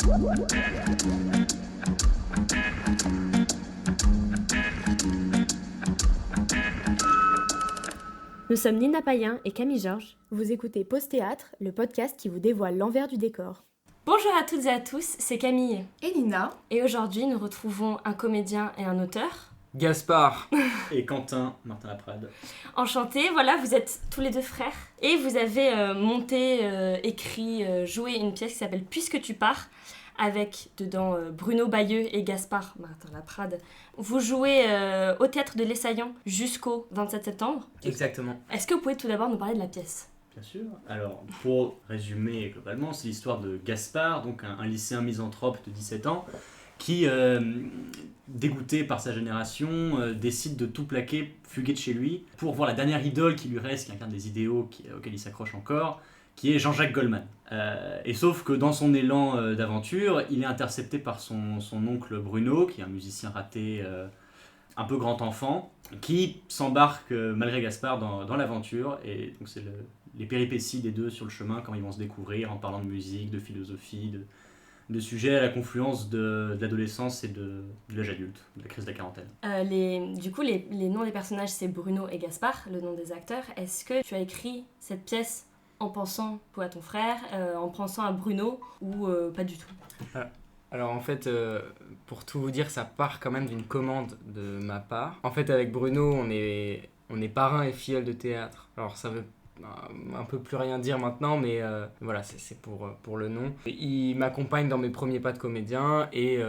Nous sommes Nina Payen et Camille Georges. Vous écoutez Pause Théâtre, le podcast qui vous dévoile l'envers du décor. Bonjour à toutes et à tous, c'est Camille. Et Nina. Et aujourd'hui, nous retrouvons un comédien et un auteur. Gaspard. Et Quentin, Martin Laprade. Enchantés, voilà, vous êtes tous les deux frères. Et vous avez monté, écrit, joué une pièce qui s'appelle Puisque tu pars, avec dedans Bruno Bayeux et Gaspard Martin Laprade. Vous jouez au Théâtre de l'Essaillant jusqu'au 27 septembre. Exactement. Est-ce que vous pouvez tout d'abord nous parler de la pièce ? Bien sûr. Alors, pour résumer globalement, c'est l'histoire de Gaspard, donc un lycéen misanthrope de 17 ans, qui, dégoûté par sa génération, décide de tout plaquer, fuguer de chez lui, pour voir la dernière idole qui lui reste, qui incarne des idéaux auxquels il s'accroche encore, qui est Jean-Jacques Goldman. Et sauf que dans son élan d'aventure, il est intercepté par son oncle Bruno, qui est un musicien raté, un peu grand enfant, qui s'embarque malgré Gaspard dans l'aventure, et donc c'est les péripéties des deux sur le chemin, comment ils vont se découvrir en parlant de musique, de philosophie, de sujets à la confluence de l'adolescence et de l'âge adulte, de la crise de la quarantaine. Les noms des personnages, c'est Bruno et Gaspard, le nom des acteurs. Est-ce que tu as écrit cette pièce en pensant à ton frère, en pensant à Bruno, ou pas du tout ? Alors en fait, pour tout vous dire, ça part quand même d'une commande de ma part. En fait, avec Bruno, on est parrain et filleul de théâtre. Alors ça veut un peu plus rien dire maintenant, mais voilà, c'est pour le nom. Il m'accompagne dans mes premiers pas de comédien et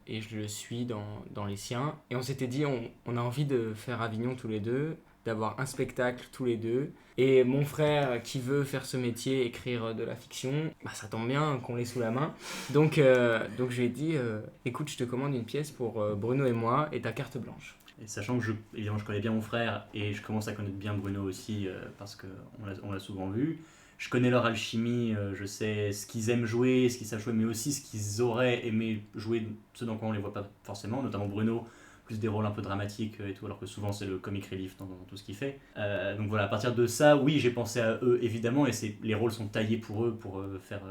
je le suis dans les siens. Et on s'était dit, on a envie de faire Avignon tous les deux, d'avoir un spectacle tous les deux. Et mon frère qui veut faire ce métier, écrire de la fiction, ça tombe bien qu'on l'ait sous la main. Donc je lui ai dit, écoute, je te commande une pièce pour Bruno et moi et ta carte blanche. Et sachant que évidemment, je connais bien mon frère et je commence à connaître bien Bruno aussi parce qu'on l'a souvent vu. Je connais leur alchimie, je sais ce qu'ils aiment jouer, ce qu'ils savent jouer, mais aussi ce qu'ils auraient aimé jouer, ce dans quoi on les voit pas forcément, notamment Bruno, plus des rôles un peu dramatiques et tout, alors que souvent c'est le comic relief dans tout ce qu'il fait. Donc voilà, à partir de ça, oui, j'ai pensé à eux évidemment, et les rôles sont taillés pour eux, pour faire...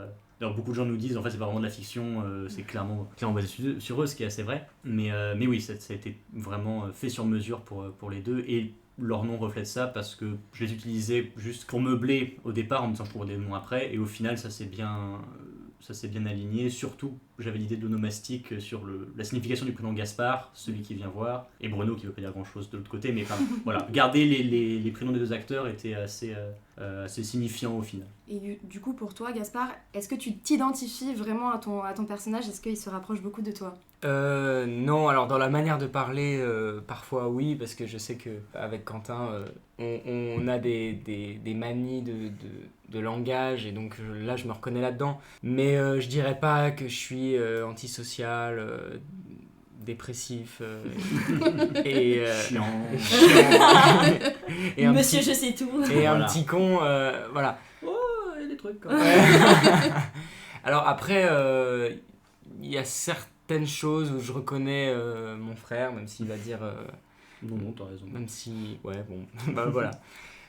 Alors beaucoup de gens nous disent en fait c'est pas vraiment de la fiction, c'est clairement basé sur eux, ce qui est assez vrai, mais oui, ça a été vraiment fait sur mesure pour les deux, et leur nom reflète ça parce que je les utilisais juste pour meubler au départ en me disant je trouverais des noms après, et au final ça s'est bien aligné. Surtout j'avais l'idée de l'onomastique sur la signification du prénom Gaspard, celui qui vient voir, et Bruno qui veut pas dire grand chose de l'autre côté, mais voilà, garder les prénoms des deux acteurs était assez signifiant au final. Et du coup pour toi Gaspard, est-ce que tu t'identifies vraiment à ton personnage ? Est-ce qu'il se rapproche beaucoup de toi ? Non, alors dans la manière de parler, parfois oui, parce que je sais qu'avec Quentin, on a des manies de langage, et donc là je me reconnais là-dedans. Mais je dirais pas que je suis antisocial, dépressif et chiant. Et Monsieur je sais tout. Et un petit con, voilà. Oh, il y a des trucs quand même. Alors après, il y a certaines choses où je reconnais mon frère, même s'il va dire... Non, t'as raison. Même si... Ouais, bon, voilà.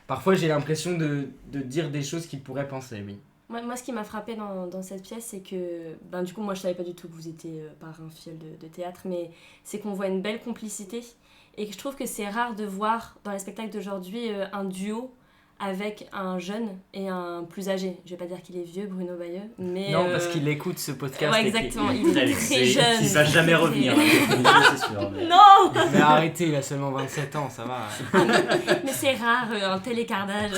Parfois, j'ai l'impression de dire des choses qu'il pourrait penser, oui. Moi, ce qui m'a frappé dans cette pièce, c'est que... du coup, moi, je savais pas du tout que vous étiez parrain filleul de théâtre, mais c'est qu'on voit une belle complicité, et que je trouve que c'est rare de voir, dans les spectacles d'aujourd'hui, un duo avec un jeune et un plus âgé. Je vais pas dire qu'il est vieux, Bruno Bayeux, mais... Non, parce qu'il écoute ce podcast. Ouais, exactement, il est très jeune. Il va jamais revenir, c'est sûr. Mais... Non. Mais arrêtez, il a seulement 27 ans, ça va. Mais c'est rare, un tel écart d'âge.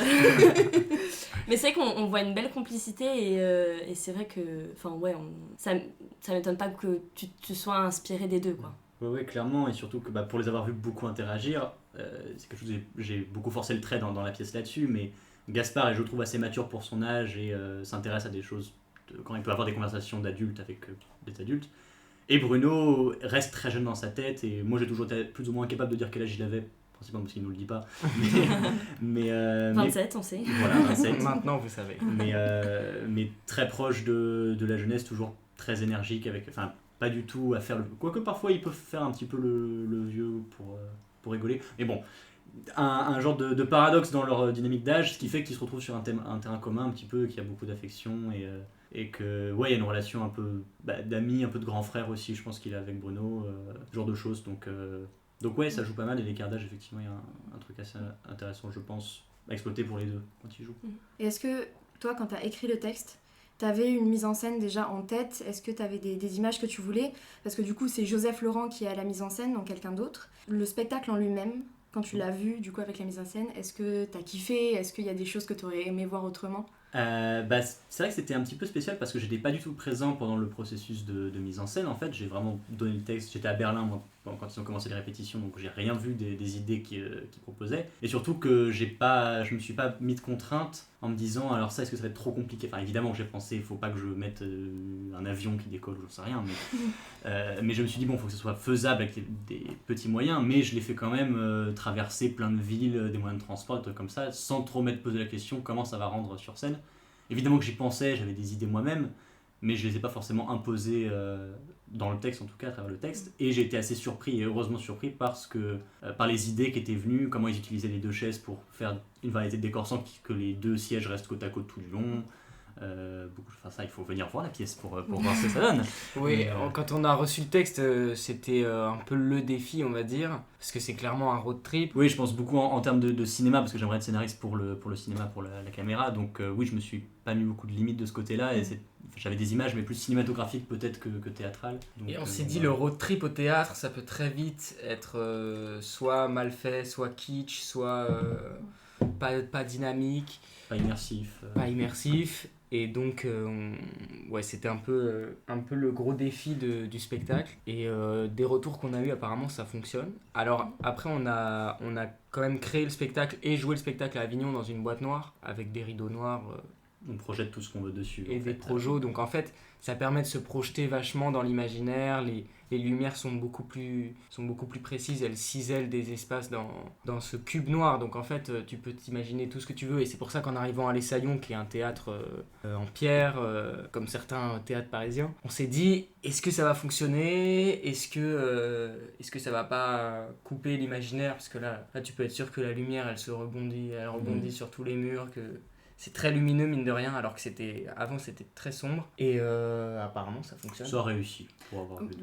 Mais c'est vrai qu'on voit une belle complicité, et c'est vrai que... Enfin, ouais, ça m'étonne pas que tu sois inspiré des deux, quoi. Oui, clairement, et surtout que pour les avoir vus beaucoup interagir, c'est quelque chose que j'ai beaucoup forcé le trait dans la pièce là-dessus, mais Gaspard est, je trouve, assez mature pour son âge et s'intéresse à des choses quand il peut avoir des conversations d'adultes avec des adultes. Et Bruno reste très jeune dans sa tête, et moi j'ai toujours été plus ou moins incapable de dire quel âge il avait, principalement parce qu'il ne nous le dit pas. Mais 27, on sait. Voilà, 27. Maintenant, vous savez. Mais très proche de la jeunesse, toujours très énergique, enfin, pas du tout à faire quoique parfois il peut faire un petit peu le vieux pour rigoler, mais bon, un genre de paradoxe dans leur dynamique d'âge, ce qui fait qu'ils se retrouvent sur un terrain commun un petit peu, qui a beaucoup d'affection, Et que, ouais, il y a une relation un peu d'amis, un peu de grand frère aussi, je pense qu'il a avec Bruno, ce genre de choses. Donc ouais, ça joue pas mal, et l'écart d'âge, effectivement, il y a un truc assez intéressant, je pense, à exploiter pour les deux quand ils jouent. Et est-ce que toi, quand tu as écrit le texte, tu avais une mise en scène déjà en tête? Est-ce que tu avais des images que tu voulais? Parce que du coup, c'est Joseph Laurent qui est à la mise en scène, donc quelqu'un d'autre. Le spectacle en lui-même, quand tu l'as vu du coup avec la mise en scène, est-ce que tu as kiffé? Est-ce qu'il y a des choses que tu aurais aimé voir autrement? C'est vrai que c'était un petit peu spécial parce que j'étais pas du tout présent pendant le processus de mise en scène. En fait, j'ai vraiment donné le texte. J'étais à Berlin moi, quand ils ont commencé les répétitions, donc j'ai rien vu des idées qu'ils proposaient. Et surtout que je me suis pas mis de contraintes en me disant alors ça, est-ce que ça va être trop compliqué? Enfin, évidemment, j'ai pensé il faut pas que je mette un avion qui décolle, j'en sais rien, mais je me suis dit bon, faut que ce soit faisable avec des petits moyens, mais je l'ai fait quand même traverser plein de villes, des moyens de transport, des trucs comme ça, sans trop m'être posé la question comment ça va rendre sur scène. Évidemment que j'y pensais, j'avais des idées moi-même, mais je les ai pas forcément imposées dans le texte, en tout cas à travers le texte. Et j'ai été assez surpris, et heureusement surpris, par les idées qui étaient venues, comment ils utilisaient les deux chaises pour faire une variété de décors sans que les deux sièges restent côte à côte tout du long. Ça, il faut venir voir la pièce pour voir ce que ça donne. Oui, quand on a reçu le texte, c'était un peu le défi, on va dire, parce que c'est clairement un road trip. Oui, je pense beaucoup en termes de cinéma, parce que j'aimerais être scénariste pour le cinéma, pour la caméra, donc oui, je me suis pas mis beaucoup de limites de ce côté-là, et j'avais des images, mais plus cinématographiques peut-être que théâtrales. Et on s'est dit, le road trip au théâtre, ça peut très vite être soit mal fait, soit kitsch, soit pas dynamique. Pas immersif. Pas immersif. Et donc, c'était un peu le gros défi du spectacle. Et des retours qu'on a eu, apparemment, ça fonctionne. Alors, après, on a quand même créé le spectacle et joué le spectacle à Avignon dans une boîte noire, avec des rideaux noirs. On projette tout ce qu'on veut dessus. Et des projos. Donc, en fait, ça permet de se projeter vachement dans l'imaginaire. Les lumières sont beaucoup plus précises, elles cisèlent des espaces dans ce cube noir. Donc en fait, tu peux t'imaginer tout ce que tu veux. Et c'est pour ça qu'en arrivant à l'Essaillon, qui est un théâtre en pierre, comme certains théâtres parisiens, on s'est dit, est-ce que ça va fonctionner? Est-ce que ça va pas couper l'imaginaire? Parce que là, tu peux être sûr que la lumière, elle rebondit sur tous les murs, que... C'est très lumineux, mine de rien, alors que avant c'était très sombre. Et apparemment, ça fonctionne. Ça a réussi, pour avoir vu.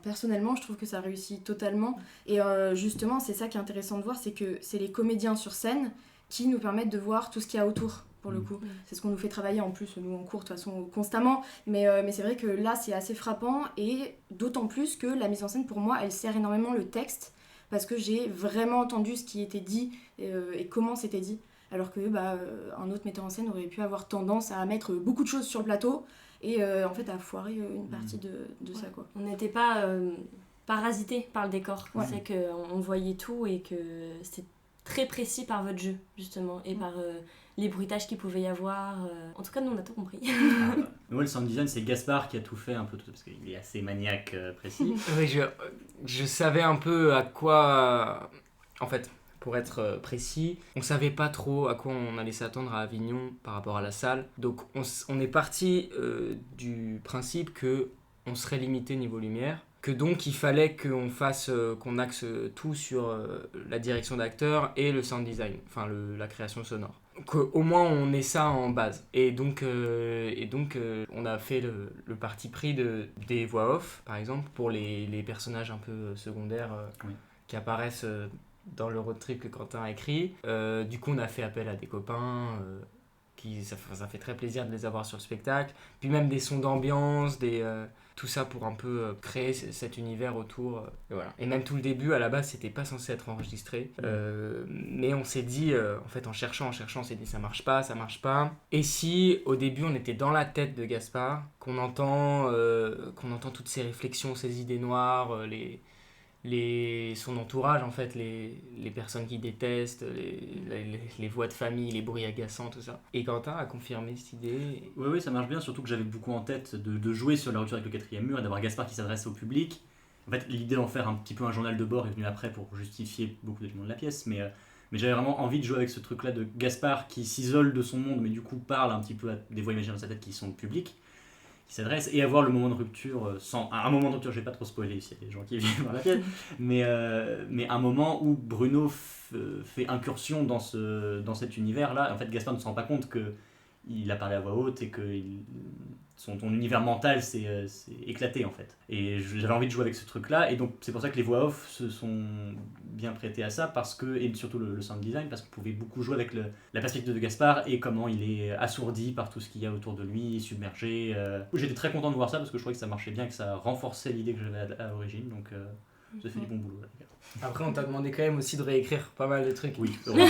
Personnellement, je trouve que ça réussit totalement. Et justement, c'est ça qui est intéressant de voir, c'est que c'est les comédiens sur scène qui nous permettent de voir tout ce qu'il y a autour, pour le coup. C'est ce qu'on nous fait travailler en plus, nous en cours, de toute façon, constamment. Mais c'est vrai que là, c'est assez frappant. Et d'autant plus que la mise en scène, pour moi, elle sert énormément le texte. Parce que j'ai vraiment entendu ce qui était dit et comment c'était dit. Alors que un autre metteur en scène aurait pu avoir tendance à mettre beaucoup de choses sur le plateau et en fait à foirer une partie de ça, quoi. On n'était pas parasité par le décor. Ouais. C'est qu'on voyait tout et que c'était très précis par votre jeu, justement, et par les bruitages qu'il pouvait y avoir. En tout cas, nous, on a tout compris. Moi, le sound design, c'est Gaspard qui a tout fait un peu, parce qu'il est assez maniaque précis. Oui, je savais un peu à quoi... En fait... Pour être précis, on savait pas trop à quoi on allait s'attendre à Avignon par rapport à la salle. Donc on est parti du principe que on serait limité niveau lumière, que donc il fallait qu'on axe tout sur la direction d'acteur et le sound design, enfin la création sonore. Qu'au moins on ait ça en base. Et donc on a fait le parti pris des voix off, par exemple, pour les personnages un peu secondaires qui apparaissent dans le road trip que Quentin a écrit. Du coup, on a fait appel à des copains, ça fait très plaisir de les avoir sur le spectacle. Puis même des sons d'ambiance, tout ça pour un peu créer cet univers autour. Et voilà. Et même tout le début, à la base, c'était pas censé être enregistré. Mais on s'est dit, en fait, en cherchant, on s'est dit ça marche pas. Et si, au début, on était dans la tête de Gaspard, qu'on entend toutes ces réflexions, ces idées noires, son entourage, en fait, les personnes qui détestent, les voix de famille, les bruits agaçants, tout ça. Et Quentin a confirmé cette idée. Oui, ça marche bien, surtout que j'avais beaucoup en tête de jouer sur la rupture avec le quatrième mur et d'avoir Gaspard qui s'adresse au public. En fait, l'idée d'en faire un petit peu un journal de bord est venue après pour justifier beaucoup d'éléments de la pièce, mais j'avais vraiment envie de jouer avec ce truc-là de Gaspard qui s'isole de son monde, mais du coup parle un petit peu à des voix imaginaires dans sa tête qui sont le public, qui s'adresse, et avoir le moment de rupture un moment de rupture, je vais pas trop spoiler s'il y a des gens qui viennent voir la pièce, mais un moment où Bruno fait incursion dans cet univers là. En fait, Gaspard ne se rend pas compte que il a parlé à voix haute et que ton univers mental s'est éclaté en fait. Et j'avais envie de jouer avec ce truc-là, et donc c'est pour ça que les voix off se sont bien prêtées à ça, et surtout le sound design, parce qu'on pouvait beaucoup jouer avec la perspective de Gaspard et comment il est assourdi par tout ce qu'il y a autour de lui, submergé. J'étais très content de voir ça parce que je trouvais que ça marchait bien, que ça renforçait l'idée que j'avais à l'origine, donc ça fait du bon boulot là, les gars. Après, on t'a demandé quand même aussi de réécrire pas mal de trucs. Oui, heureusement.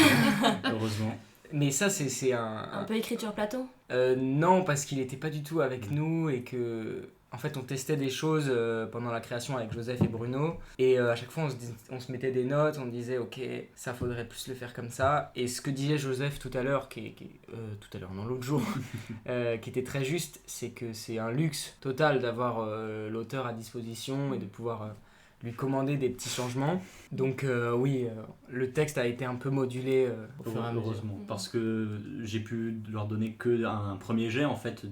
Heureusement. Mais ça, c'est Un peu écriture plateau. Non, parce qu'il était pas du tout avec nous et que... En fait, on testait des choses pendant la création avec Joseph et Bruno. Et à chaque fois, on se mettait des notes, on disait, ok, ça faudrait plus le faire comme ça. Et ce que disait Joseph tout à l'heure, tout à l'heure, non, l'autre jour, qui était très juste, c'est que c'est un luxe total d'avoir l'auteur à disposition et de pouvoir lui commander des petits changements. Donc oui, le texte a été un peu modulé au fur et à mesure. Heureusement, parce que j'ai pu leur donner que un premier jet en fait,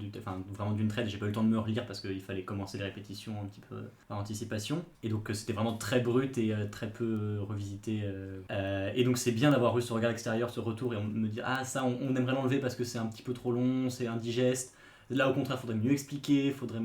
vraiment d'une traite. J'ai pas eu le temps de me relire parce qu'il fallait commencer les répétitions un petit peu par anticipation, et donc c'était vraiment très brut et très peu revisité, et donc c'est bien d'avoir eu ce regard extérieur, ce retour, et on me dit ah ça on aimerait l'enlever parce que c'est un petit peu trop long, c'est indigeste. Là au contraire, il faudrait mieux expliquer, faudrait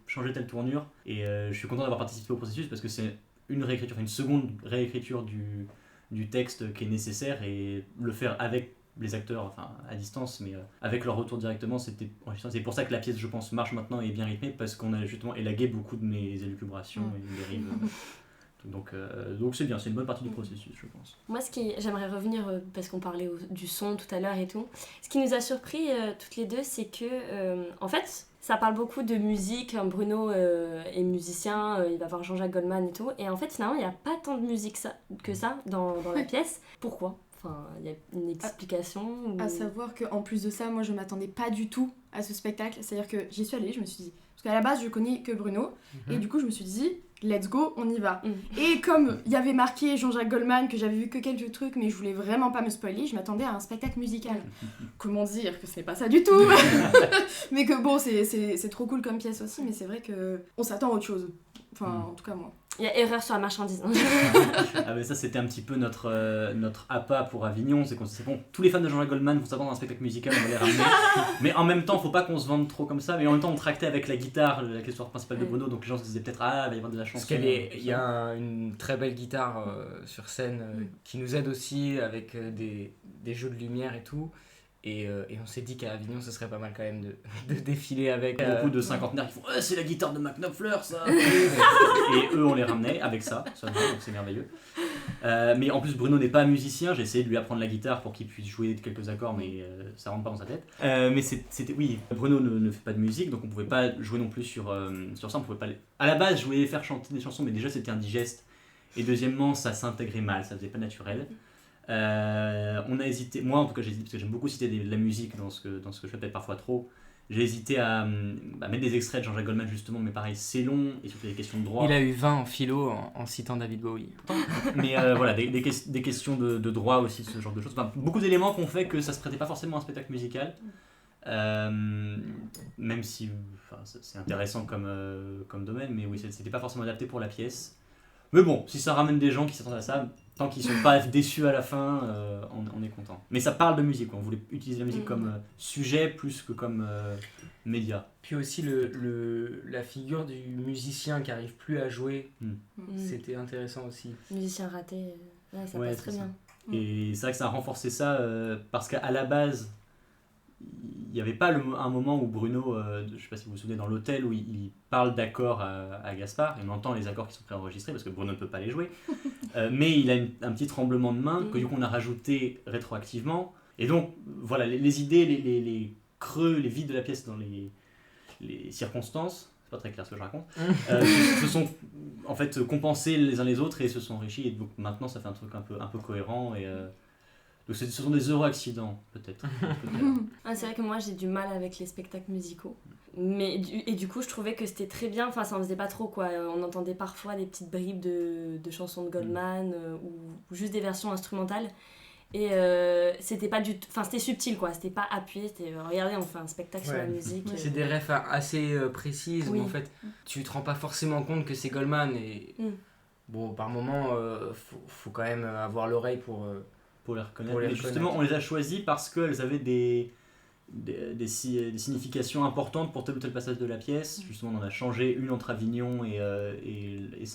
changer telle tournure, et je suis content d'avoir participé au processus parce que c'est une seconde réécriture du texte qui est nécessaire, et le faire avec les acteurs, enfin à distance, mais avec leur retour directement, c'était enrichissant. C'est pour ça que la pièce, je pense, marche maintenant et est bien rythmée, parce qu'on a justement élagué beaucoup de mes élucubrations et mes dérives. Donc c'est bien, c'est une bonne partie du processus, je pense. Moi, j'aimerais revenir, parce qu'on parlait du son tout à l'heure et tout, ce qui nous a surpris toutes les deux, c'est que, en fait, ça parle beaucoup de musique. Bruno est musicien, il va voir Jean-Jacques Goldman et tout, et en fait, finalement, il n'y a pas tant de musique que ça dans la pièce. Pourquoi ? Enfin, il y a une explication À savoir qu'en plus de ça, moi, je m'attendais pas du tout à ce spectacle. C'est-à-dire que j'y suis allée, je me suis dit... Parce qu'à la base, je connais que Bruno, et du coup, je me suis dit... Let's go, on y va. Et comme il y avait marqué Jean-Jacques Goldman, que j'avais vu que quelques trucs, mais je voulais vraiment pas me spoiler, je m'attendais à un spectacle musical. Comment dire que ce n'est pas ça du tout. Mais que bon, c'est trop cool comme pièce aussi, mais c'est vrai qu'on s'attend à autre chose. Enfin, en tout cas, moi. Il y a erreur sur la marchandise. Ah mais ça, c'était un petit peu notre appât pour Avignon, c'est qu'on s'est dit, bon, tous les fans de Jean-Jacques Goldman vont s'attendre à un spectacle musical, on va les ramener. Mais en même temps, faut pas qu'on se vende trop comme ça, mais en même temps, on tractait avec la guitare, la histoire principale de Bruno, donc les gens se disaient peut-être, ah, il va y avoir de la chanson. Parce qu'il y a une très belle guitare sur scène qui nous aide aussi avec des jeux de lumière et tout. Et on s'est dit qu'à Avignon, ce serait pas mal quand même de défiler avec... Beaucoup de cinquantenaires qui font « c'est la guitare de Mac Knopfler, ça !» Et eux, on les ramenait avec ça, donc c'est merveilleux. Mais en plus, Bruno n'est pas musicien, j'ai essayé de lui apprendre la guitare pour qu'il puisse jouer quelques accords, mais ça rentre pas dans sa tête. Mais oui, Bruno ne fait pas de musique, donc on pouvait pas jouer non plus sur ça, on pouvait pas... À la base, je voulais faire chanter des chansons, mais déjà c'était indigeste. Et deuxièmement, ça s'intégrait mal, ça faisait pas naturel. On a hésité, moi en tout cas j'ai hésité parce que j'aime beaucoup citer de la musique dans ce que je fais peut-être parfois trop. J'ai hésité à mettre des extraits de Jean-Jacques Goldman justement, mais pareil c'est long et surtout des questions de droit. Il a eu 20 en philo en citant David Bowie. Mais voilà, des questions de droit aussi, ce genre de choses. Enfin, beaucoup d'éléments qui ont fait que ça se prêtait pas forcément à un spectacle musical. Même si c'est intéressant comme domaine, mais oui, c'était pas forcément adapté pour la pièce. Mais bon, si ça ramène des gens qui s'attendent à ça, tant qu'ils sont pas déçus à la fin, on est content. Mais ça parle de musique, quoi. On voulait utiliser la musique comme sujet plus que comme média. Puis aussi la figure du musicien qui arrive plus à jouer, c'était intéressant aussi. Musicien raté, ça passe très bien. Et c'est vrai que ça a renforcé ça, parce qu'à la base, il n'y avait pas un moment où Bruno, je ne sais pas si vous vous souvenez, dans l'hôtel, où il parle d'accords à Gaspard, et on entend les accords qui sont préenregistrés parce que Bruno ne peut pas les jouer, mais il a un petit tremblement de main que du coup on a rajouté rétroactivement, et donc voilà, les idées, les creux, les vides de la pièce dans les circonstances, c'est pas très clair ce que je raconte, se sont en fait compensés les uns les autres et se sont enrichis, et donc maintenant ça fait un truc un peu cohérent, et donc ce sont des heureux accidents, peut-être. C'est vrai que moi j'ai du mal avec les spectacles musicaux. Et du coup je trouvais que c'était très bien, enfin ça en faisait pas trop quoi. On entendait parfois des petites bribes de chansons de Goldman ou juste des versions instrumentales. Et c'était pas du tout, enfin c'était subtil quoi, c'était pas appuyé, c'était regardez on fait un spectacle sur la musique. C'est des refs assez précises, où en fait tu te rends pas forcément compte que c'est Goldman, et bon par moment faut quand même avoir l'oreille pour les reconnaître. Mais justement, on les a choisis parce qu'elles avaient des des significations importantes pour tel ou tel passage de la pièce. Justement, on en a changé une entre Avignon et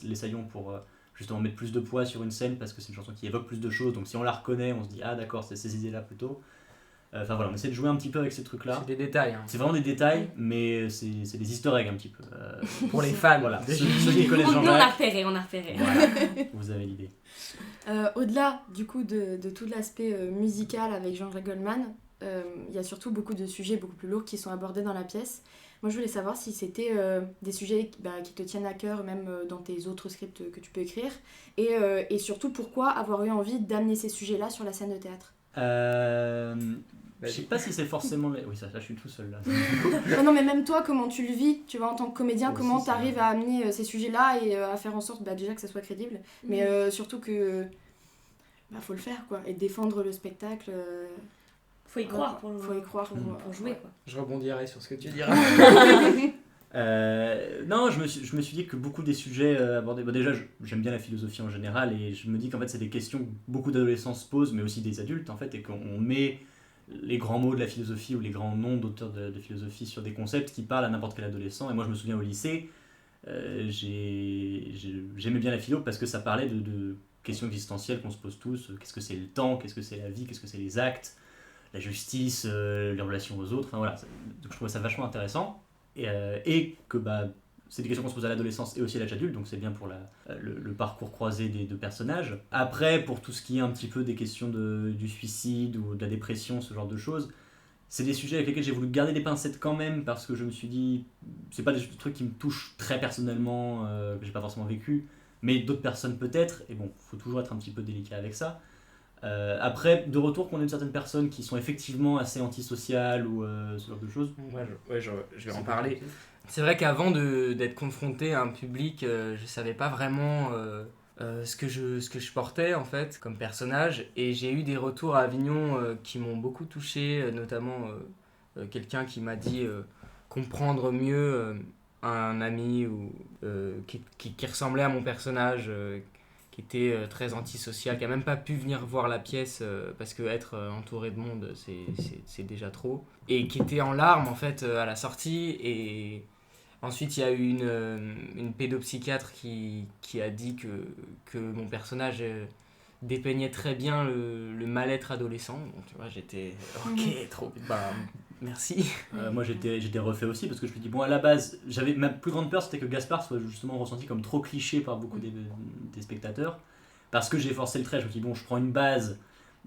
Les Saillons pour justement mettre plus de poids sur une scène parce que c'est une chanson qui évoque plus de choses. Donc si on la reconnaît, on se dit ah d'accord, c'est ces idées-là plutôt. Enfin voilà, on essaie de jouer un petit peu avec ces trucs-là. C'est des détails. Hein. C'est vraiment des détails, mais c'est des easter eggs un petit peu. Pour les fans, voilà. Ceux qui connaissent Nous, on a Jean-Jacques, repéré, voilà, vous avez l'idée. Au-delà du coup de tout l'aspect musical avec Jean-Jacques Goldman, il y a surtout beaucoup de sujets beaucoup plus lourds qui sont abordés dans la pièce. Moi je voulais savoir si c'était des sujets qui te tiennent à cœur, même dans tes autres scripts que tu peux écrire, et surtout pourquoi avoir eu envie d'amener ces sujets-là sur la scène de théâtre. Je sais pas si c'est forcément... Oui, ça, je suis tout seul là. Non, mais même toi, comment tu le vis, tu vois, en tant que comédien, Aussi, comment c'est t'arrives vrai. à amener ces sujets-là et à faire en sorte déjà que ça soit crédible, mais surtout que faut le faire, quoi, et défendre le spectacle. Faut y croire Faut y croire pour jouer, quoi. Je rebondirai sur ce que tu diras. Non, je me suis dit que beaucoup des sujets abordés... Bon, déjà, j'aime bien la philosophie en général, et je me dis qu'en fait, c'est des questions que beaucoup d'adolescents se posent, mais aussi des adultes, en fait, et qu'on met les grands mots de la philosophie ou les grands noms d'auteurs de philosophie sur des concepts qui parlent à n'importe quel adolescent. Et moi, je me souviens au lycée, j'aimais bien la philo parce que ça parlait de questions existentielles qu'on se pose tous. Qu'est-ce que c'est le temps? Qu'est-ce que c'est la vie? Qu'est-ce que c'est les actes? La justice, les relations aux autres? Enfin voilà, donc je trouvais ça vachement intéressant. Et que c'est des questions qu'on se pose à l'adolescence et aussi à l'âge adulte, donc c'est bien pour le parcours croisé des deux personnages. Après, pour tout ce qui est un petit peu des questions du suicide ou de la dépression, ce genre de choses, c'est des sujets avec lesquels j'ai voulu garder des pincettes quand même, parce que je me suis dit, c'est pas des trucs qui me touchent très personnellement, que j'ai pas forcément vécu, mais d'autres personnes peut-être, et bon, faut toujours être un petit peu délicat avec ça. Après, de retour qu'on ait certaines personnes qui sont effectivement assez antisociales ou ce genre de choses. Ouais, je vais en parler. C'est vrai qu'avant d'être confronté à un public, je savais pas vraiment ce que je portais en fait comme personnage, et j'ai eu des retours à Avignon qui m'ont beaucoup touché, notamment quelqu'un qui m'a dit comprendre mieux un ami qui ressemblait à mon personnage, qui était très antisocial, qui a même pas pu venir voir la pièce parce que être entouré de monde c'est déjà trop, et qui était en larmes en fait à la sortie. Et ensuite, il y a eu une pédopsychiatre qui a dit que mon personnage dépeignait très bien le mal-être adolescent. Donc, tu vois, j'étais ok, trop. Merci. Moi, j'étais refait aussi parce que je me dis, bon, à la base, ma plus grande peur c'était que Gaspard soit justement ressenti comme trop cliché par beaucoup des spectateurs. Parce que j'ai forcé le trait, je me dis, bon, je prends une base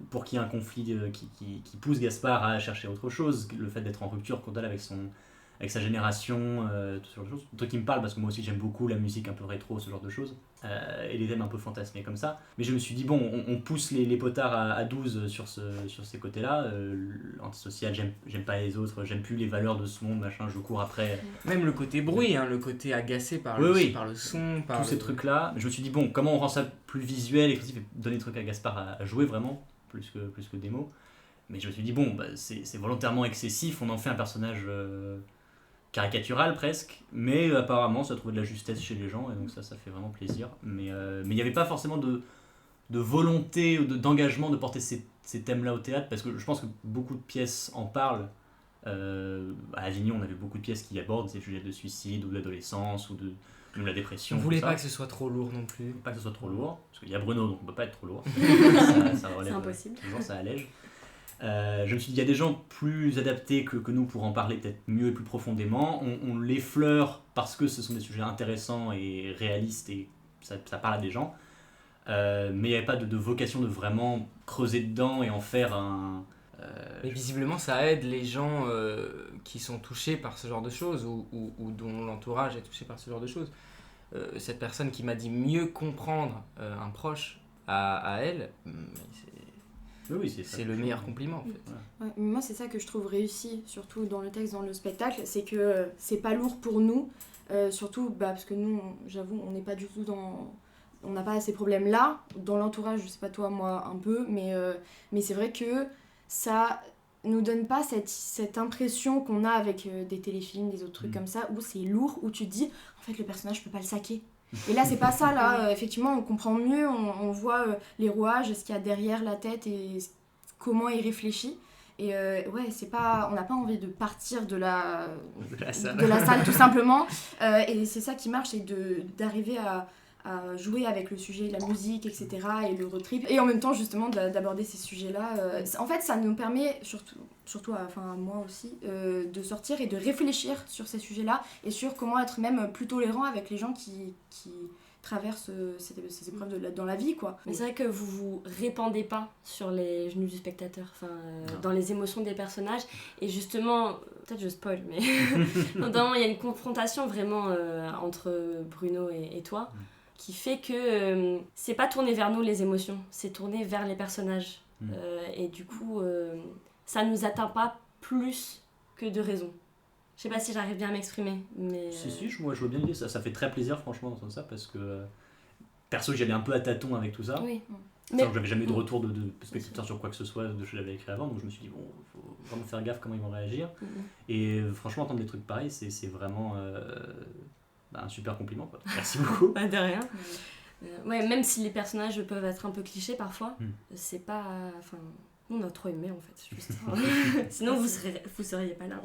pour qu'il y ait un conflit qui pousse Gaspard à chercher autre chose. Le fait d'être en rupture totale avec sa génération, tout ce genre de choses. Un truc qui me parle parce que moi aussi j'aime beaucoup la musique un peu rétro, ce genre de choses, et les thèmes un peu fantasmés comme ça. Mais je me suis dit, bon, on pousse les potards à 12 sur ces côtés-là. Antisocial, j'aime pas les autres, j'aime plus les valeurs de ce monde, machin, je cours après. Même le côté bruit, hein, le côté agacé par Oui, oui. par le son, par tous ces trucs-là. Je me suis dit, bon, comment on rend ça plus visuel, expressif, et donner des trucs à Gaspard à jouer vraiment, plus que des mots. Mais je me suis dit, bon, c'est volontairement excessif, on en fait un personnage caricatural presque, mais apparemment ça trouvait de la justesse chez les gens, et donc ça fait vraiment plaisir. Mais il n'y avait pas forcément de volonté ou d'engagement de porter ces thèmes-là au théâtre, parce que je pense que beaucoup de pièces en parlent. À Avignon, on avait beaucoup de pièces qui abordent ces sujets de suicide ou de l'adolescence ou de la dépression. On voulait tout pas ça. que ce soit trop lourd non plus. Pas que ce soit trop lourd, parce qu'il y a Bruno, donc on peut pas être trop lourd. ça relève, C'est impossible. toujours, ça allège. Je me suis dit, il y a des gens plus adaptés que nous pour en parler peut-être mieux et plus profondément. On l'effleure parce que ce sont des sujets intéressants et réalistes, et ça parle à des gens. Mais il n'y avait pas de vocation de vraiment creuser dedans et en faire un... Mais visiblement, ça aide les gens qui sont touchés par ce genre de choses, ou dont l'entourage est touché par ce genre de choses. Cette personne qui m'a dit mieux comprendre un proche à elle, Oui, c'est ça. c'est le meilleur compliment en fait. Ouais, mais moi c'est ça que je trouve réussi, surtout dans le texte, dans le spectacle, c'est que c'est pas lourd pour nous, surtout parce que nous, j'avoue, on n'est pas du tout dans... On n'a pas ces problèmes-là, dans l'entourage, je sais pas toi, moi un peu, mais c'est vrai que ça nous donne pas cette impression qu'on a avec des téléfilms, des autres trucs comme ça, où c'est lourd, où tu te dis, en fait le personnage je peux pas le saquer. Et là c'est pas ça, là effectivement on comprend mieux, on voit les rouages, ce qu'il y a derrière la tête et comment il réfléchit. Et ouais, c'est pas, on n'a pas envie de partir de la salle. de la salle tout simplement. Et c'est ça qui marche, c'est d'arriver à jouer avec le sujet, la musique, etc. et le road trip. Et en même temps, justement, d'aborder ces sujets-là. En fait, ça nous permet, surtout à moi aussi, de sortir et de réfléchir sur ces sujets-là et sur comment être même plus tolérant avec les gens qui traversent ces épreuves dans la vie, quoi. Mais c'est vrai que vous répandez pas sur les genoux du spectateur, dans les émotions des personnages. Et justement, peut-être je spoil, mais notamment il y a une confrontation vraiment entre Bruno et toi, qui fait que c'est pas tourné vers nous les émotions, c'est tourné vers les personnages. Et du coup, ça nous atteint pas plus que de raison. Je sais pas si j'arrive bien à m'exprimer, mais... Si, moi je vois bien l'idée, ça fait très plaisir franchement d'entendre ça, parce que perso j'allais un peu à tâtons avec tout ça. Oui. Mais... j'avais jamais de retour de spectateur sur quoi que ce soit de ce que j'avais écrit avant, donc je me suis dit bon, faut vraiment faire gaffe comment ils vont réagir. Et franchement entendre des trucs pareils, c'est vraiment un super compliment, quoi. Merci beaucoup. Pas de rien. Ouais, même si les personnages peuvent être un peu clichés parfois, c'est pas... on a trop aimé en fait, juste. Sinon vous seriez pas là.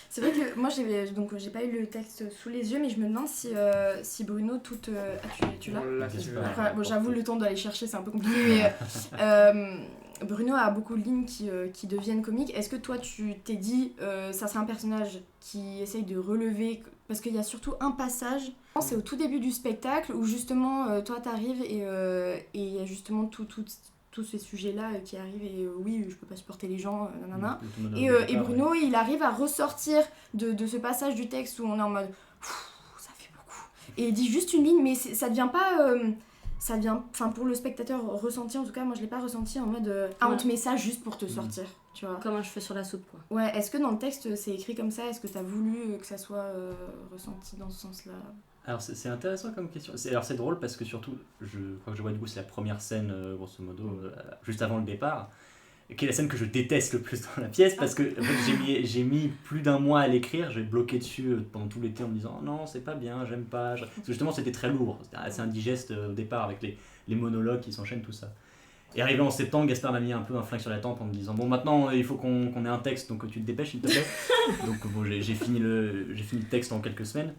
C'est vrai que moi j'ai pas eu le texte sous les yeux, mais je me demande si Bruno tu l'as. Après, j'avoue le temps d'aller chercher c'est un peu compliqué, mais Bruno a beaucoup de lignes qui deviennent comiques. Est-ce que toi tu t'es dit ça serait un personnage qui essaye de relever, parce qu'il y a surtout un passage, c'est au tout début du spectacle où justement toi t'arrives et il y a justement tous ces sujets-là qui arrivent et oui, je peux pas supporter les gens, nanana. Et Bruno, il arrive à ressortir de ce passage du texte où on est en mode ça fait beaucoup. Et il dit juste une ligne, mais ça devient pas... ça vient, pour le spectateur ressenti, en tout cas, moi je l'ai pas ressenti en mode on te met ça juste pour te sortir, tu vois. Comme un cheveu sur la soupe, quoi. Ouais, est-ce que dans le texte c'est écrit comme ça? Est-ce que t'as voulu que ça soit ressenti dans ce sens-là? Alors c'est intéressant comme question. C'est drôle parce que surtout, je crois que je vois du coup c'est la première scène, grosso modo, juste avant le départ, qui est la scène que je déteste le plus dans la pièce, parce que en fait, j'ai mis plus d'un mois à l'écrire, j'ai bloqué dessus pendant tout l'été en me disant non c'est pas bien, j'aime pas, parce que justement c'était très lourd, c'était assez indigeste au départ avec les monologues qui s'enchaînent, tout ça. Et arrivé en septembre, Gaspard m'a mis un peu un flingue sur la tempe en me disant bon maintenant il faut qu'on ait un texte, donc tu te dépêches s'il te plaît. Donc bon, j'ai fini le texte en quelques semaines.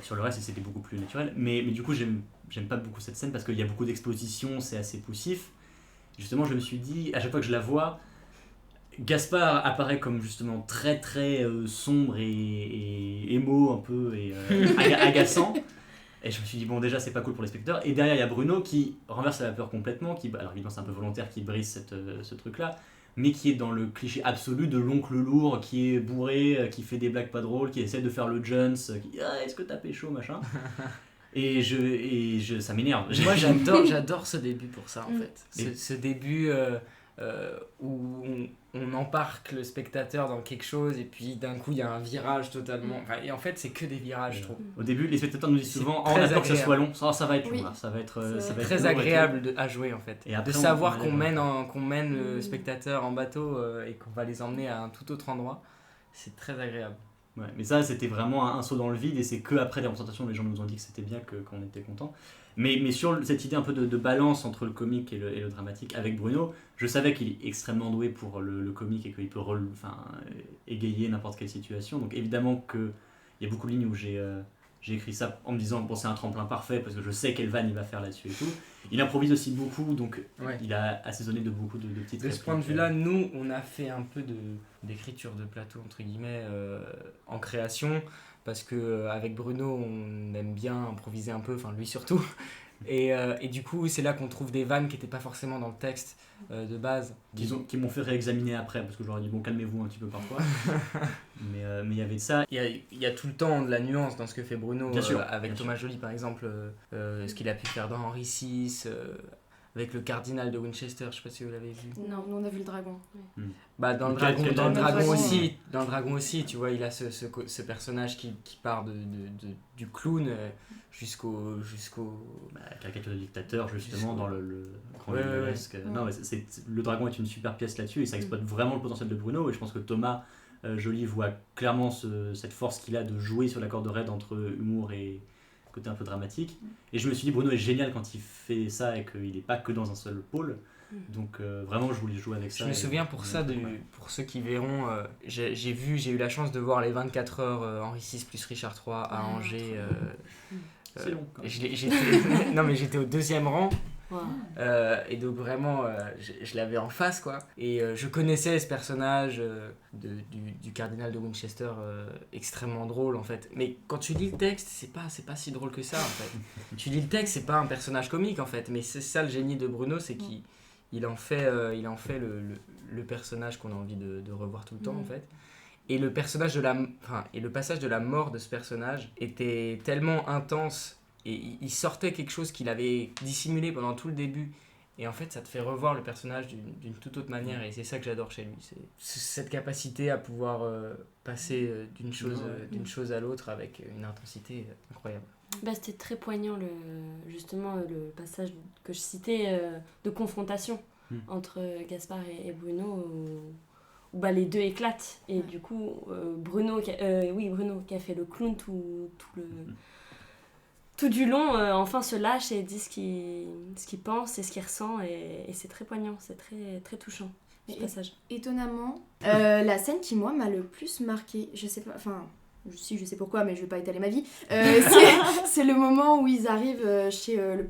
Sur le reste c'était beaucoup plus naturel, mais du coup j'aime pas beaucoup cette scène parce qu'il y a beaucoup d'exposition, c'est assez poussif. Justement je me suis dit, à chaque fois que je la vois, Gaspard apparaît comme justement très très sombre et émo un peu et agaçant, et je me suis dit bon déjà c'est pas cool pour les spectateurs. Et derrière il y a Bruno qui renverse la vapeur complètement, alors évidemment c'est un peu volontaire, qui brise ce truc là, mais qui est dans le cliché absolu de l'oncle lourd qui est bourré, qui fait des blagues pas drôles, qui essaie de faire le Jones, qui est-ce que t'as pécho machin. Et ça m'énerve. Moi j'adore ce début pour ça en fait. Ce début où on embarque le spectateur dans quelque chose et puis d'un coup il y a un virage totalement. Et en fait c'est que des virages, je trouve. Au début les spectateurs nous disent souvent on a peur que ça soit long, ça va être long, ça va être très agréable à jouer en fait. Et après, de savoir qu'on mène le spectateur en bateau et qu'on va les emmener à un tout autre endroit, c'est très agréable. Ouais, mais ça c'était vraiment un saut dans le vide, et c'est que après les représentations les gens nous ont dit que c'était bien, qu'on était contents. Mais sur cette idée un peu de balance entre le comique et le dramatique avec Bruno, je savais qu'il est extrêmement doué pour le comique et qu'il peut égayer n'importe quelle situation. Donc évidemment qu'il y a beaucoup de lignes où j'ai écrit ça en me disant bon c'est un tremplin parfait parce que je sais quelle vanne il va faire là-dessus et tout. Il improvise aussi beaucoup, donc il a assaisonné de beaucoup de petites répliques. De ce point de vue-là, nous on a fait un peu d'écriture de plateau entre guillemets en création, parce que avec Bruno on aime bien improviser un peu, enfin lui surtout. Et du coup c'est là qu'on trouve des vannes qui n'étaient pas forcément dans le texte de base. Qui m'ont fait réexaminer après, parce que j'aurais dit bon calmez-vous un petit peu parfois. mais il y avait de ça. Il y a tout le temps de la nuance dans ce que fait Bruno, avec bien Thomas Joly par exemple, ce qu'il a pu faire dans Henri VI, avec le cardinal de Winchester, je sais pas si vous l'avez vu. Non, nous on a vu le dragon. Oui. Bah dans le dragon aussi, tu vois, il a ce personnage qui part du clown jusqu'au la caricature du dictateur justement dans le grand livresque. Non, mais le dragon est une super pièce là-dessus, et ça exploite vraiment le potentiel de Bruno, et je pense que Thomas Joly voit clairement cette force qu'il a de jouer sur la corde raide entre humour et côté un peu dramatique. Et je me suis dit Bruno est génial quand il fait ça et qu'il n'est pas que dans un seul pôle. Donc vraiment, je voulais jouer avec ça. Je me souviens pour ça, pour ceux qui verront, j'ai eu la chance de voir les 24 heures Henri VI plus Richard III à Angers. C'est long. Quand même. Non mais j'étais au 2e rang. Wow. Et donc vraiment, je l'avais en face quoi. Et je connaissais ce personnage du cardinal de Winchester, extrêmement drôle en fait. Mais quand tu lis le texte, c'est pas si drôle que ça en fait. Tu lis le texte, c'est pas un personnage comique en fait. Mais c'est ça le génie de Bruno, c'est qu'il en fait le personnage qu'on a envie de revoir tout le temps en fait. Et le passage de la mort de ce personnage était tellement intense. Et il sortait quelque chose qu'il avait dissimulé pendant tout le début. Et en fait, ça te fait revoir le personnage d'une toute autre manière. Et c'est ça que j'adore chez lui. C'est cette capacité à pouvoir passer d'une chose à l'autre avec une intensité incroyable. C'était très poignant, justement, le passage que je citais de confrontation entre Gaspard et Bruno, où les deux éclatent. Et du coup, Bruno qui a fait le clown tout du long, enfin se lâche et dit ce qu'il pense et ce qu'il ressent, et c'est très poignant, c'est très, très touchant ce passage. Étonnamment, la scène qui moi m'a le plus marquée, je sais pas, enfin je sais pourquoi mais je vais pas étaler ma vie, c'est le moment où ils arrivent chez le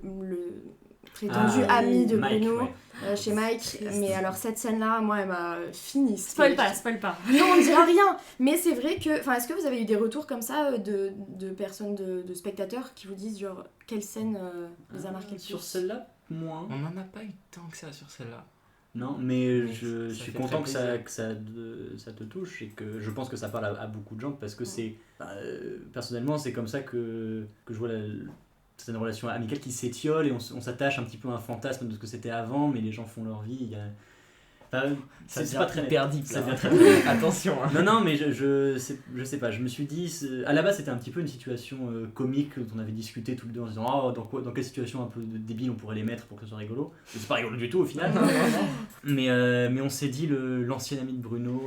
prétendu ami de Mike, Bruno, ouais. chez Mike, mais alors cette scène-là, moi, elle m'a fini. Spoil pas. Non, on dira rien, mais c'est vrai que... Enfin, est-ce que vous avez eu des retours comme ça de personnes, de spectateurs qui vous disent, genre, quelle scène les a marqué le plus ? Sur celle-là, moins. On n'en a pas eu tant que ça sur celle-là. Non, mais je ça suis fait content très que ça te touche et que je pense que ça parle à beaucoup de gens parce que c'est... personnellement, c'est comme ça que je vois certaines relations amicales qui s'étiolent et on s'attache un petit peu à un fantasme de ce que c'était avant, mais les gens font leur vie. C'est pas très hyper deep. Ça là. devient très Attention. Hein. Non, mais je sais pas, je me suis dit, à la base c'était un petit peu une situation comique dont on avait discuté tous les deux en se disant dans quelle situation un peu débile on pourrait les mettre pour que ce soit rigolo. C'est pas rigolo du tout au final. Mais on s'est dit l'ancien ami de Bruno.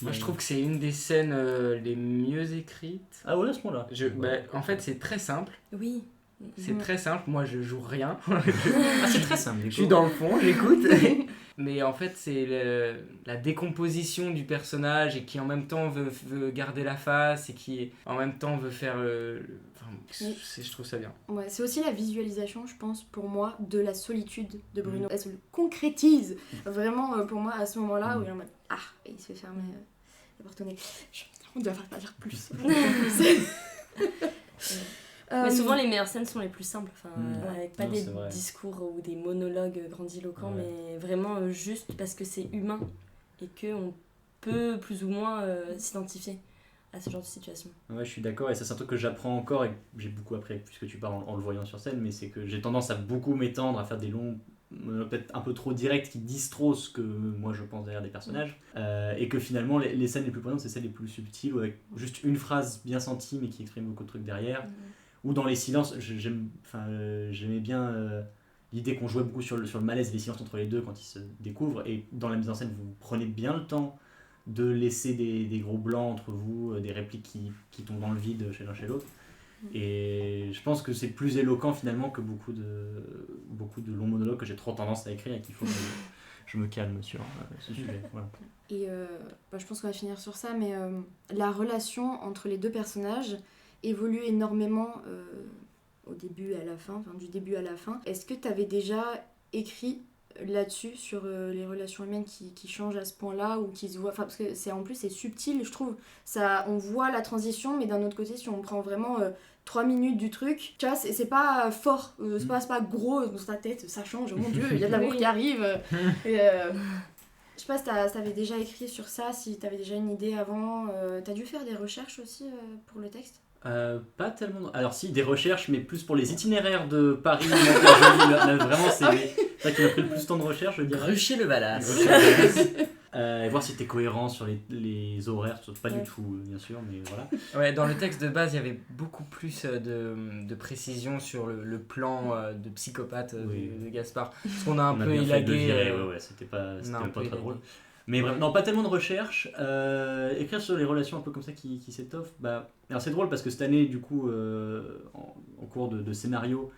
Moi je trouve que c'est une des scènes les mieux écrites. Ah ouais, à ce point-là. En fait c'est très simple. Oui. C'est très simple, moi je joue rien. C'est très simple. Je suis dans le fond, j'écoute. Mais en fait, c'est la décomposition du personnage et qui en même temps veut garder la face et qui en même temps veut faire je trouve ça bien. Ouais, c'est aussi la visualisation, je pense, pour moi, de la solitude de Bruno. Elle se concrétise vraiment pour moi à ce moment-là où il est en mode et il se fait fermer la porte au nez. On ne devrait pas dire plus. Mais souvent les meilleures scènes sont les plus simples, avec pas des vrai. discours ou des monologues grandiloquents, mais vraiment juste parce que c'est humain et qu'on peut plus ou moins s'identifier à ce genre de situation. Ouais, je suis d'accord, et ça c'est un truc que j'apprends encore et que j'ai beaucoup appris puisque tu parles en le voyant sur scène, mais c'est que j'ai tendance à beaucoup m'étendre, à faire des longs, peut-être un peu trop directs qui disent trop ce que moi je pense derrière des personnages, et que finalement les scènes les plus présentes c'est celles les plus subtiles, avec juste une phrase bien sentie mais qui exprime beaucoup de trucs derrière. Ou dans les silences, j'aimais bien l'idée qu'on jouait beaucoup sur le malaise et les silences entre les deux quand ils se découvrent, et dans la mise en scène vous prenez bien le temps de laisser des gros blancs entre vous, des répliques qui tombent dans le vide chez l'un chez l'autre, et je pense que c'est plus éloquent finalement que beaucoup de longs monologues que j'ai trop tendance à écrire et qu'il faut que je me calme sur ce sujet. Voilà. Et je pense qu'on va finir sur ça, mais la relation entre les deux personnages évolue énormément au début à la fin, du début à la fin. Est-ce que tu avais déjà écrit là-dessus sur les relations humaines qui changent à ce point-là, ou qui se voient, parce que en plus c'est subtil, je trouve. Ça, on voit la transition, mais d'un autre côté, si on prend vraiment 3 minutes du truc, tu vois, c'est pas fort, c'est pas gros dans ta tête, ça change, oh mon Dieu, il y a de l'amour qui arrive. Je sais pas si t'avais déjà écrit sur ça, si t'avais déjà une idée avant. T'as dû faire des recherches aussi pour le texte ? Pas tellement. Alors si, des recherches, mais plus pour les itinéraires de Paris. Vraiment, c'est ça qui m'a pris le plus de temps de recherche, je dirais. Rucher le Valas. Et voir si c'était cohérent sur les horaires, pas du tout, bien sûr, mais voilà. Ouais, dans le texte de base, il y avait beaucoup plus de précision sur le plan de psychopathe de Gaspard. Parce qu'on a un peu élagué. C'était pas très drôle. Mais bref, non, pas tellement de recherche. Écrire sur les relations un peu comme ça qui s'étoffent. Alors c'est drôle parce que cette année, du coup, en cours de scénario,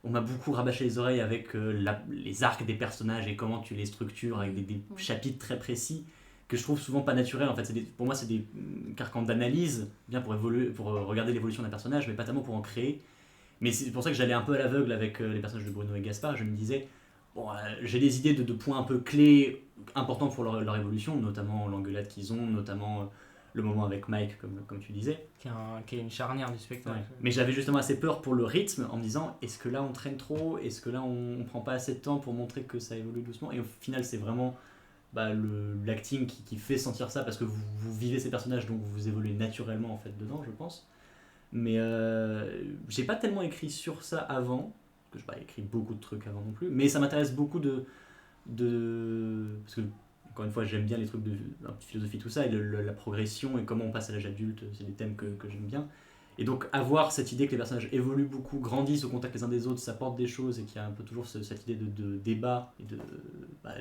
on m'a beaucoup rabâché les oreilles avec les arcs des personnages et comment tu les structures avec des chapitres très précis que je trouve souvent pas naturels. En fait, pour moi, c'est des carcans d'analyse, bien pour regarder l'évolution d'un personnage, mais pas tellement pour en créer. Mais c'est pour ça que j'allais un peu à l'aveugle avec les personnages de Bruno et Gaspard. Je me disais, bon, j'ai des idées de points un peu clés importants pour leur évolution, notamment l'engueulade qu'ils ont, notamment le moment avec Mike, comme tu disais. Qui est une charnière du spectacle. Ouais. Mais j'avais justement assez peur pour le rythme en me disant, est-ce que là on traîne trop ? Est-ce que là on prend pas assez de temps pour montrer que ça évolue doucement ? Et au final, c'est vraiment l'acting qui fait sentir ça, parce que vous vivez ces personnages, donc vous évoluez naturellement en fait dedans, je pense. Mais j'ai pas tellement écrit sur ça avant, parce que je n'ai pas écrit beaucoup de trucs avant non plus, mais ça m'intéresse beaucoup parce que encore une fois j'aime bien les trucs de philosophie, tout ça, et la progression et comment on passe à l'âge adulte, c'est des thèmes que j'aime bien. Et donc avoir cette idée que les personnages évoluent beaucoup, grandissent au contact les uns des autres, s'apportent des choses, et qu'il y a un peu toujours cette idée de débat, et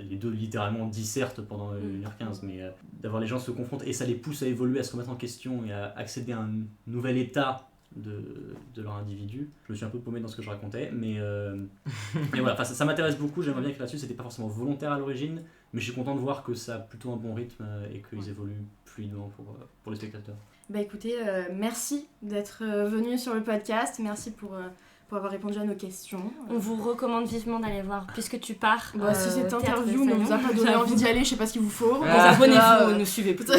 les deux littéralement dissertent pendant 1h15, mais d'avoir les gens se confrontent, et ça les pousse à évoluer, à se remettre en question, et à accéder à un nouvel état de leur individu. Je me suis un peu paumé dans ce que je racontais, mais voilà, ça m'intéresse beaucoup, j'aimerais bien que là-dessus, c'était pas forcément volontaire à l'origine, mais je suis content de voir que ça a plutôt un bon rythme, et qu'ils évoluent fluidement pour les spectateurs. Bah écoutez, merci d'être venu sur le podcast, merci pour avoir répondu à nos questions. On vous recommande vivement d'aller voir, puisque tu pars. Si cette interview ne vous a pas donné envie d'y aller, je sais pas ce qu'il vous faut. Abonnez-vous, nous suivez plutôt.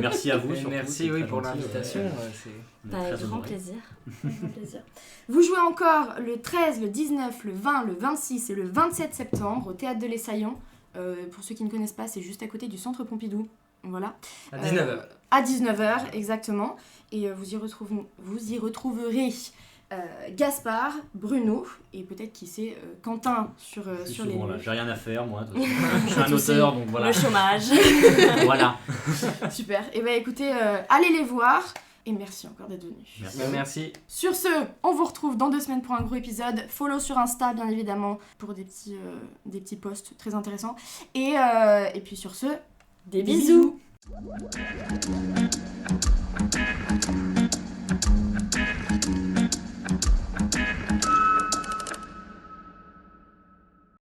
Merci à vous. Et merci pour l'invitation. Avec grand plaisir. Vous jouez encore le 13, le 19, le 20, le 26 et le 27 septembre au Théâtre de l'Essaillant. Pour ceux qui ne connaissent pas, c'est juste à côté du Centre Pompidou. Voilà. À 19h. À 19h, exactement. Et vous y retrouverez Gaspard, Bruno et peut-être qui sait Quentin sur les là, livres. j'ai rien à faire moi, je suis un auteur, donc voilà. Le chômage. Voilà. Super. Et ben écoutez, allez les voir et merci encore d'être venus. Merci. Sur ce, on vous retrouve dans 2 semaines pour un gros épisode. Follow sur Insta bien évidemment pour des petits posts très intéressants. Et puis sur ce, Des bisous. bisous.